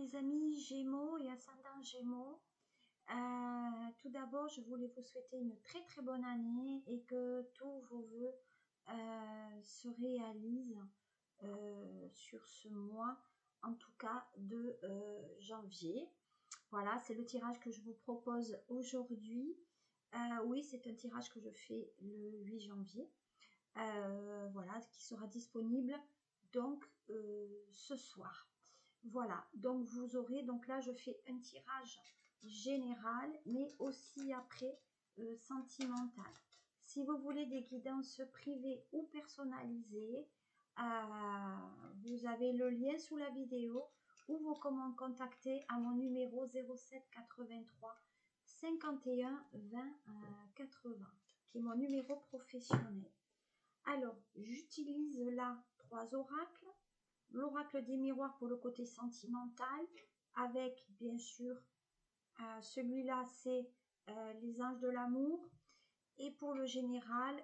mes amis Gémeaux et ascendant Gémeaux, tout d'abord, je voulais vous souhaiter une très très bonne année et que tous vos vœux se réalisent sur ce mois, en tout cas de janvier. Voilà, c'est le tirage que je vous propose aujourd'hui. Oui, c'est un tirage que je fais le 8 janvier. Voilà, qui sera disponible donc ce soir. Voilà, donc vous aurez, donc là je fais un tirage général, mais aussi après sentimental. Si vous voulez des guidances privées ou personnalisées, vous avez le lien sous la vidéo ou vous comment contacter à mon numéro 07 83 51 20 80, qui est mon numéro professionnel. Alors, j'utilise là 3 oracles. L'oracle des miroirs pour le côté sentimental, avec bien sûr celui-là c'est les anges de l'amour, et pour le général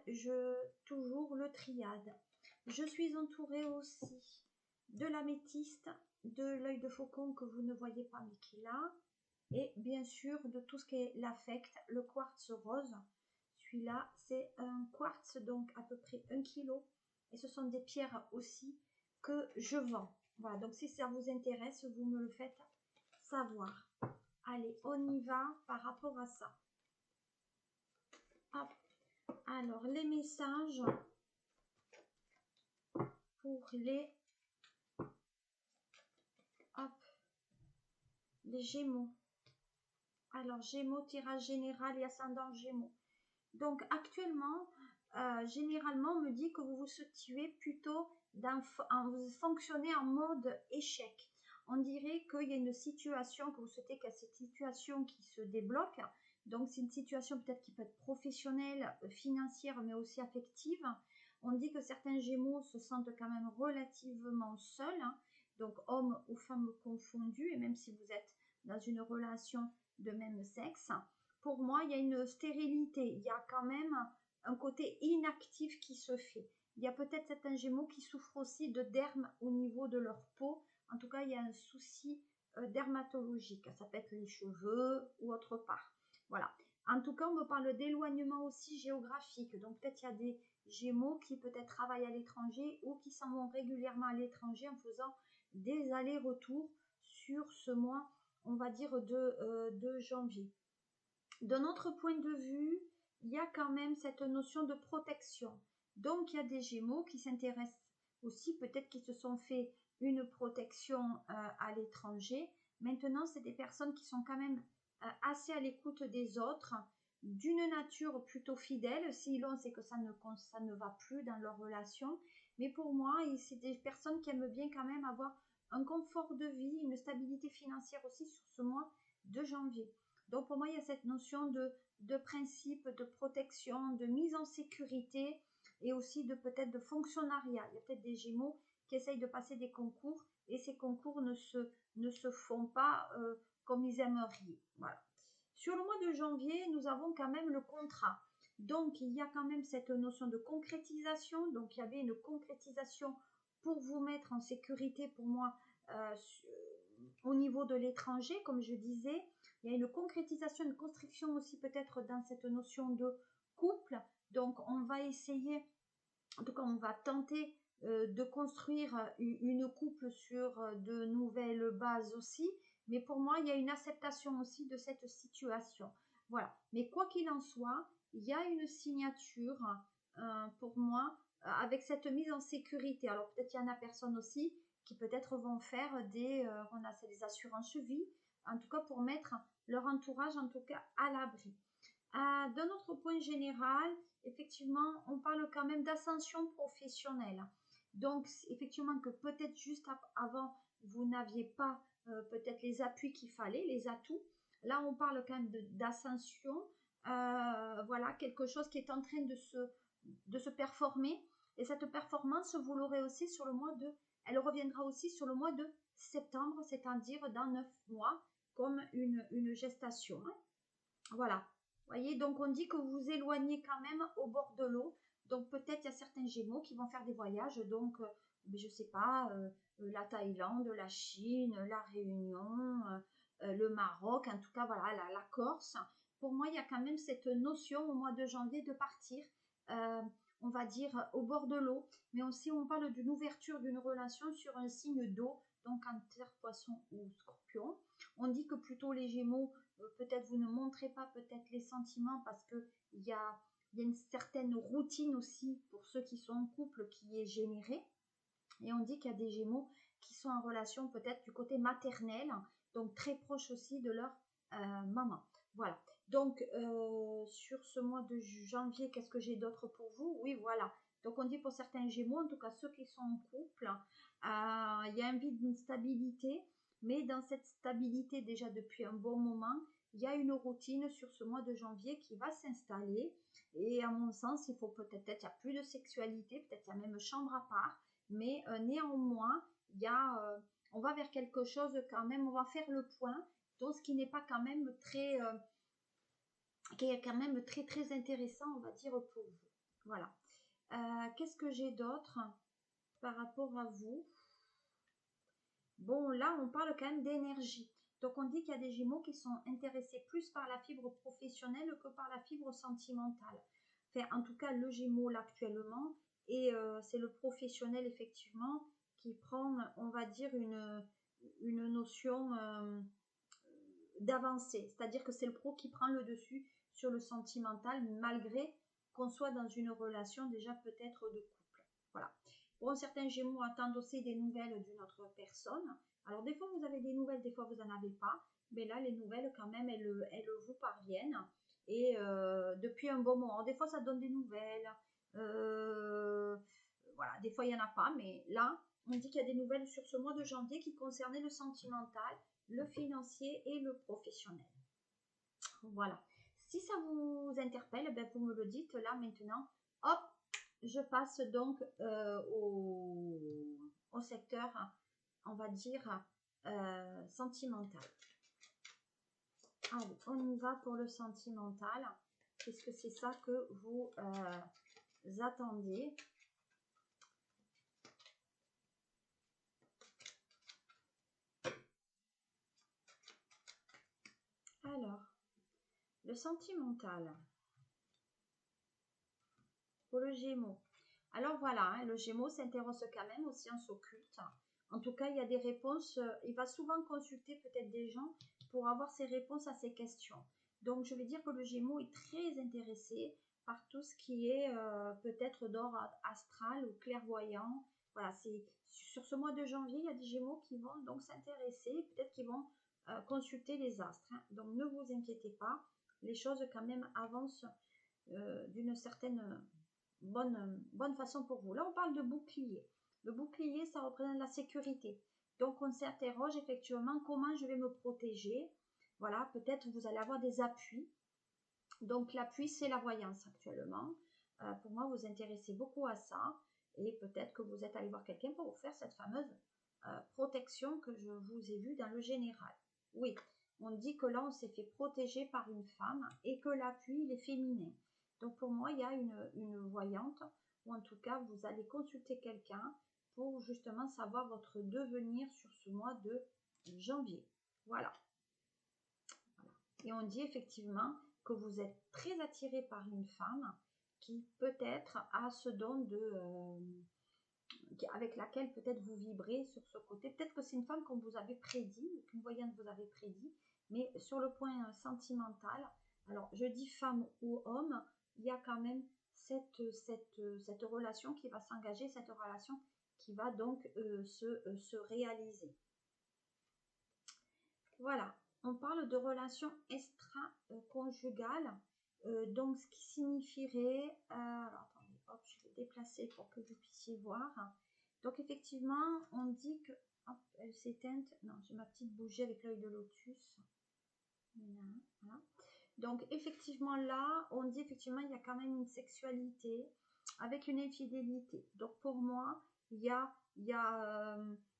toujours le triade. Je suis entourée aussi de l'améthyste, de l'œil de faucon que vous ne voyez pas mais qui est là, et bien sûr de tout ce qui est l'affect, le quartz rose. Celui-là c'est un quartz donc à peu près 1 kg, et ce sont des pierres aussi que je vends. Voilà, donc si ça vous intéresse, vous me le faites savoir. Allez, on y va par rapport à ça. Hop. Alors, les messages pour les Gémeaux. Alors, Gémeaux, tirage général et ascendant Gémeaux. Donc, actuellement, généralement, on me dit que vous vous situez plutôt vous fonctionnez en mode échec. On dirait qu'il y a une situation, que vous souhaitez qu'il y a cette situation qui se débloque. Donc, c'est une situation peut-être qui peut être professionnelle, financière, mais aussi affective. On dit que certains Gémeaux se sentent quand même relativement seuls, hein, donc hommes ou femmes confondus, et même si vous êtes dans une relation de même sexe. Pour moi, il y a une stérilité, il y a quand même un côté inactif qui se fait. Il y a peut-être certains Gémeaux qui souffrent aussi de derme au niveau de leur peau. En tout cas, il y a un souci dermatologique. Ça peut être les cheveux ou autre part. Voilà. En tout cas, on me parle d'éloignement aussi géographique. Donc, peut-être il y a des Gémeaux qui peut-être travaillent à l'étranger ou qui s'en vont régulièrement à l'étranger en faisant des allers-retours sur ce mois, on va dire, de janvier. D'un autre point de vue, il y a quand même cette notion de protection. Donc, il y a des Gémeaux qui s'intéressent aussi, peut-être qu'ils se sont fait une protection à l'étranger. Maintenant, c'est des personnes qui sont quand même assez à l'écoute des autres, d'une nature plutôt fidèle. Si l'on sait que ça ne va plus dans leur relation. Mais pour moi, c'est des personnes qui aiment bien quand même avoir un confort de vie, une stabilité financière aussi sur ce mois de janvier. Donc pour moi, il y a cette notion de principe, de protection, de mise en sécurité et aussi de peut-être de fonctionnariat. Il y a peut-être des Gémeaux qui essayent de passer des concours et ces concours ne se font pas comme ils aimeraient. Voilà. Sur le mois de janvier, nous avons quand même le contrat. Donc il y a quand même cette notion de concrétisation. Donc il y avait une concrétisation pour vous mettre en sécurité pour moi au niveau de l'étranger, comme je disais. Il y a une concrétisation, une construction aussi peut-être dans cette notion de couple. Donc, on va essayer, en tout cas, on va tenter de construire une couple sur de nouvelles bases aussi. Mais pour moi, il y a une acceptation aussi de cette situation. Voilà. Mais quoi qu'il en soit, il y a une signature pour moi avec cette mise en sécurité. Alors, peut-être qu'il y en a personne aussi qui peut-être vont faire des assurances vie, en tout cas pour mettre leur entourage en tout cas à l'abri. D'un autre point général, effectivement, on parle quand même d'ascension professionnelle. Donc, effectivement, que peut-être juste avant, vous n'aviez pas peut-être les appuis qu'il fallait, les atouts. Là, on parle quand même d'ascension. Voilà, quelque chose qui est en train de se performer. Et cette performance, vous l'aurez aussi sur le mois de... Elle reviendra aussi sur le mois de septembre, c'est-à-dire dans 9 mois, comme une gestation. Hein. Voilà. Voyez, donc on dit que vous vous éloignez quand même au bord de l'eau. Donc peut-être il y a certains Gémeaux qui vont faire des voyages. Donc je sais pas, la Thaïlande, la Chine, la Réunion, le Maroc, en tout cas voilà, la Corse. Pour moi, il y a quand même cette notion au mois de janvier de partir, euh, on va dire, au bord de l'eau. Mais aussi, on parle d'une ouverture d'une relation sur un signe d'eau, donc Cancer, Poisson ou Scorpion. On dit que plutôt les Gémeaux, peut-être vous ne montrez pas peut-être les sentiments parce que il y a une certaine routine aussi pour ceux qui sont en couple qui est générée. Et on dit qu'il y a des Gémeaux qui sont en relation peut-être du côté maternel, donc très proche aussi de leur maman. Voilà. Donc, sur ce mois de janvier, qu'est-ce que j'ai d'autre pour vous? Oui, voilà. Donc, on dit pour certains Gémeaux, en tout cas ceux qui sont en couple, il y a envie d'une stabilité, mais dans cette stabilité, déjà depuis un bon moment, il y a une routine sur ce mois de janvier qui va s'installer. Et à mon sens, il faut peut-être, il n'y a plus de sexualité, peut-être il y a même chambre à part, mais néanmoins, on va vers quelque chose quand même, on va faire le point, donc ce qui n'est pas quand même très, qui est quand même très très intéressant, on va dire pour vous. Voilà. Qu'est-ce que j'ai d'autre par rapport à vous? Bon, là, on parle quand même d'énergie. Donc, on dit qu'il y a des Gémeaux qui sont intéressés plus par la fibre professionnelle que par la fibre sentimentale. Enfin, en tout cas, le Gémeaux, là, actuellement, et c'est le professionnel, effectivement, qui prend, on va dire, une notion d'avancée. C'est-à-dire que c'est le pro qui prend le dessus sur le sentimental, malgré qu'on soit dans une relation déjà peut-être de couple. Voilà. Bon, certains Gémeaux attendent aussi des nouvelles d'une autre personne. Alors, des fois, vous avez des nouvelles, des fois, vous n'en avez pas. Mais là, les nouvelles, quand même, elles vous parviennent. Et depuis un bon moment. Des fois, ça donne des nouvelles. Voilà, des fois, il n'y en a pas. Mais là, on dit qu'il y a des nouvelles sur ce mois de janvier qui concernaient le sentimental, le financier et le professionnel. Voilà. Si ça vous interpelle, ben vous me le dites là maintenant. Hop, je passe donc au secteur, on va dire, sentimental. Allez, on y va pour le sentimental. Est-ce que c'est ça que vous attendiez? Alors, le sentimental pour le Gémeaux. Alors voilà, hein, le Gémeaux s'intéresse quand même aux sciences occultes. En tout cas, il y a des réponses. Il va souvent consulter peut-être des gens pour avoir ces réponses à ces questions. Donc, je vais dire que le Gémeaux est très intéressé par tout ce qui est peut-être d'ordre astral ou clairvoyant. Voilà, c'est sur ce mois de janvier, il y a des Gémeaux qui vont donc s'intéresser, peut-être qu'ils vont consulter les astres, hein. Donc, ne vous inquiétez pas, les choses quand même avancent d'une certaine bonne façon pour vous. Là, on parle de bouclier. Le bouclier, ça représente la sécurité. Donc, on s'interroge effectivement comment je vais me protéger. Voilà, peut-être vous allez avoir des appuis. Donc, l'appui, c'est la voyance actuellement. Pour moi, vous intéressez beaucoup à ça. Et peut-être que vous êtes allé voir quelqu'un pour vous faire cette fameuse protection que je vous ai vue dans le général. Oui, on dit que là, on s'est fait protéger par une femme et que l'appui, il est féminin. Donc, pour moi, il y a une voyante, ou en tout cas, vous allez consulter quelqu'un pour justement savoir votre devenir sur ce mois de janvier. Voilà. Et on dit effectivement que vous êtes très attiré par une femme qui peut-être a ce don avec laquelle peut-être vous vibrez sur ce côté. Peut-être que c'est une femme qu'on vous avait prédit, qu'une voyante vous avait prédit, mais sur le point sentimental, alors je dis femme ou homme, il y a quand même cette relation qui va s'engager, cette relation qui va donc se réaliser. Voilà, on parle de relations extra-conjugales, donc ce qui signifierait, alors attendez, hop, je vais déplacer pour que vous puissiez voir. Donc effectivement, on dit que, hop, elle s'éteint, non, j'ai ma petite bougie avec l'œil de lotus. Voilà. Donc effectivement là, on dit effectivement il y a quand même une sexualité avec une infidélité. Donc pour moi, il y a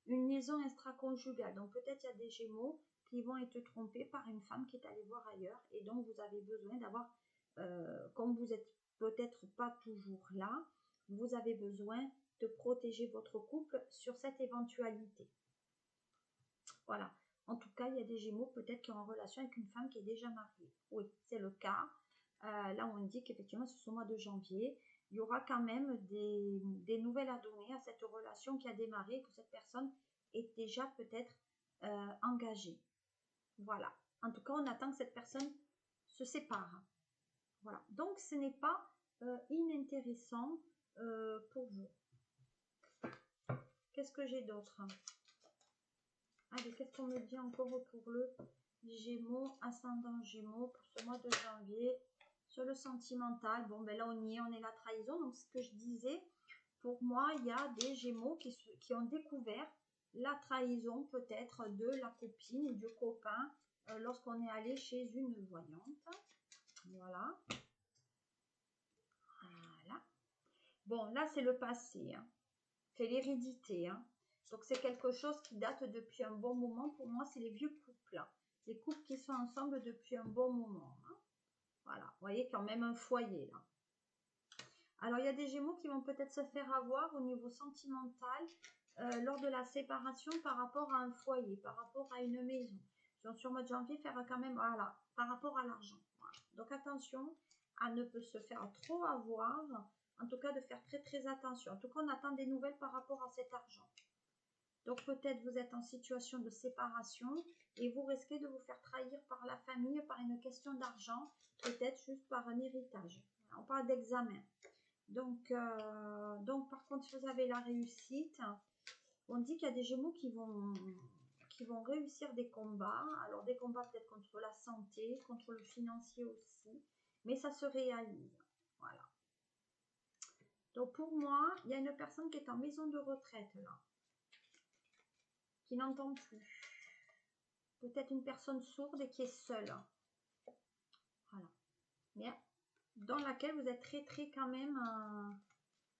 une liaison extra-conjugale. Donc peut-être il y a des Gémeaux qui vont être trompés par une femme qui est allée voir ailleurs et donc vous avez besoin d'avoir, comme vous êtes peut-être pas toujours là, vous avez besoin de protéger votre couple sur cette éventualité. Voilà. En tout cas, il y a des Gémeaux peut-être qui sont en relation avec une femme qui est déjà mariée. Oui, c'est le cas. Là, on dit qu'effectivement, ce mois de janvier, il y aura quand même des nouvelles à donner à cette relation qui a démarré, que cette personne est déjà peut-être engagée. Voilà. En tout cas, on attend que cette personne se sépare. Voilà. Donc, ce n'est pas inintéressant pour vous. Qu'est-ce que j'ai d'autre? Allez, qu'est-ce qu'on me dit encore pour le Gémeaux, ascendant Gémeaux pour ce mois de janvier? Sur le sentimental, bon, ben là, on y est, on est la trahison. Donc, ce que je disais, pour moi, il y a des Gémeaux qui ont découvert la trahison peut-être de la copine ou du copain lorsqu'on est allé chez une voyante. Voilà. Voilà. Bon, là, c'est le passé. Hein. C'est l'hérédité. Hein. Donc, c'est quelque chose qui date depuis un bon moment. Pour moi, c'est les vieux couples. Hein. Les couples qui sont ensemble depuis un bon moment. Hein. Voilà. Vous voyez, quand même un foyer, là. Alors, il y a des Gémeaux qui vont peut-être se faire avoir au niveau sentimental lors de la séparation par rapport à un foyer, par rapport à une maison. Sur le mois de janvier, faire quand même, voilà, par rapport à l'argent. Voilà. Donc, attention à ne pas se faire trop avoir, en tout cas de faire très très attention. En tout cas, on attend des nouvelles par rapport à cet argent. Donc, peut-être vous êtes en situation de séparation et vous risquez de vous faire trahir par la famille, par une question d'argent, peut-être juste par un héritage. On parle d'examen. Donc, par contre, si vous avez la réussite, on dit qu'il y a des Gémeaux qui vont réussir des combats. Alors, des combats peut-être contre la santé, contre le financier aussi. Mais ça se réalise. Voilà. Donc, pour moi, il y a une personne qui est en maison de retraite, là. Qui n'entend plus. Peut-être une personne sourde et qui est seule. Voilà. Mais dans laquelle vous êtes très, très quand même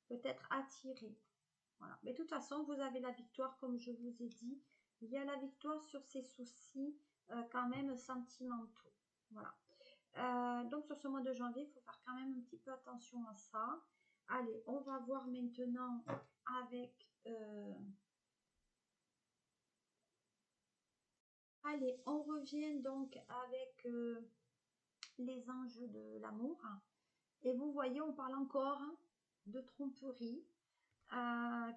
peut-être attiré. Voilà. Mais de toute façon, vous avez la victoire, comme je vous ai dit. Il y a la victoire sur ces soucis quand même sentimentaux. Voilà. Donc, sur ce mois de janvier, il faut faire quand même un petit peu attention à ça. Allez, on va voir maintenant avec... Allez, on revient donc avec les enjeux de l'amour. Et vous voyez, on parle encore de tromperie.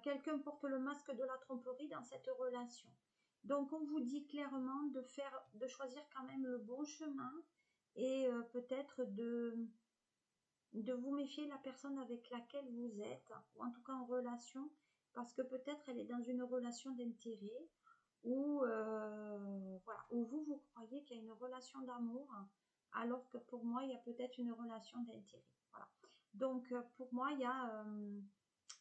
Quelqu'un porte le masque de la tromperie dans cette relation. Donc, on vous dit clairement de choisir quand même le bon chemin et peut-être de vous méfier de la personne avec laquelle vous êtes, ou en tout cas en relation, parce que peut-être elle est dans une relation d'intérêt, ou voilà, où vous croyez qu'il y a une relation d'amour, alors que pour moi, il y a peut-être une relation d'intérêt. Voilà. Donc, pour moi, il y a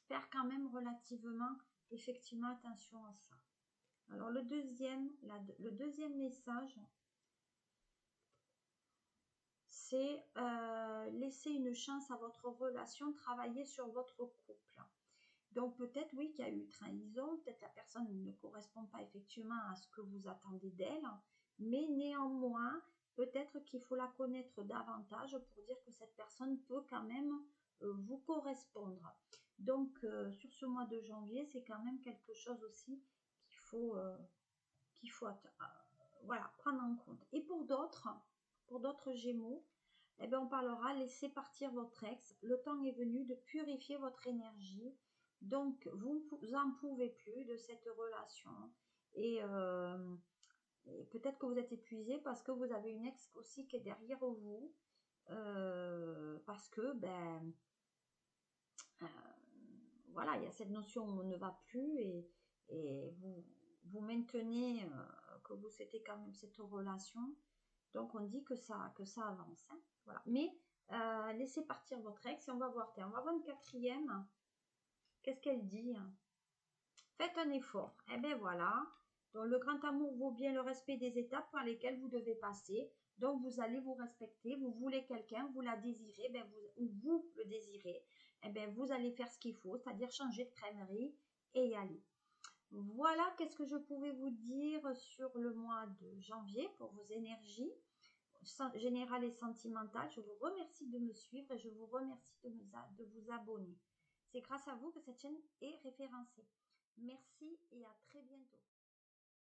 faire quand même relativement, effectivement, attention à ça. Alors, le deuxième message, c'est laisser une chance à votre relation, travailler sur votre couple. Donc, peut-être, oui, qu'il y a eu trahison, peut-être la personne ne correspond pas effectivement à ce que vous attendez d'elle, mais néanmoins, peut-être qu'il faut la connaître davantage pour dire que cette personne peut quand même vous correspondre. Donc, sur ce mois de janvier, c'est quand même quelque chose aussi qu'il faut voilà, prendre en compte. Et pour d'autres Gémeaux, eh bien, on parlera laisser partir votre ex. Le temps est venu de purifier votre énergie. Donc, vous n'en pouvez plus de cette relation. Et peut-être que vous êtes épuisé parce que vous avez une ex aussi qui est derrière vous. Parce que, voilà, il y a cette notion où on ne va plus et vous maintenez que vous c'était quand même cette relation. Donc, on dit que ça avance. Hein. Voilà. Mais laissez partir votre ex et on va voir. On va voir une quatrième. Qu'est-ce qu'elle dit? Faites un effort. Eh bien, voilà. Donc, le grand amour vaut bien le respect des étapes par lesquelles vous devez passer. Donc, vous allez vous respecter. Vous voulez quelqu'un, vous la désirez, ou vous le désirez. Eh bien, vous allez faire ce qu'il faut, c'est-à-dire changer de crèmerie et y aller. Voilà, qu'est-ce que je pouvais vous dire sur le mois de janvier pour vos énergies générales et sentimentales. Je vous remercie de me suivre et je vous remercie de vous abonner. C'est grâce à vous que cette chaîne est référencée. Merci et à très bientôt.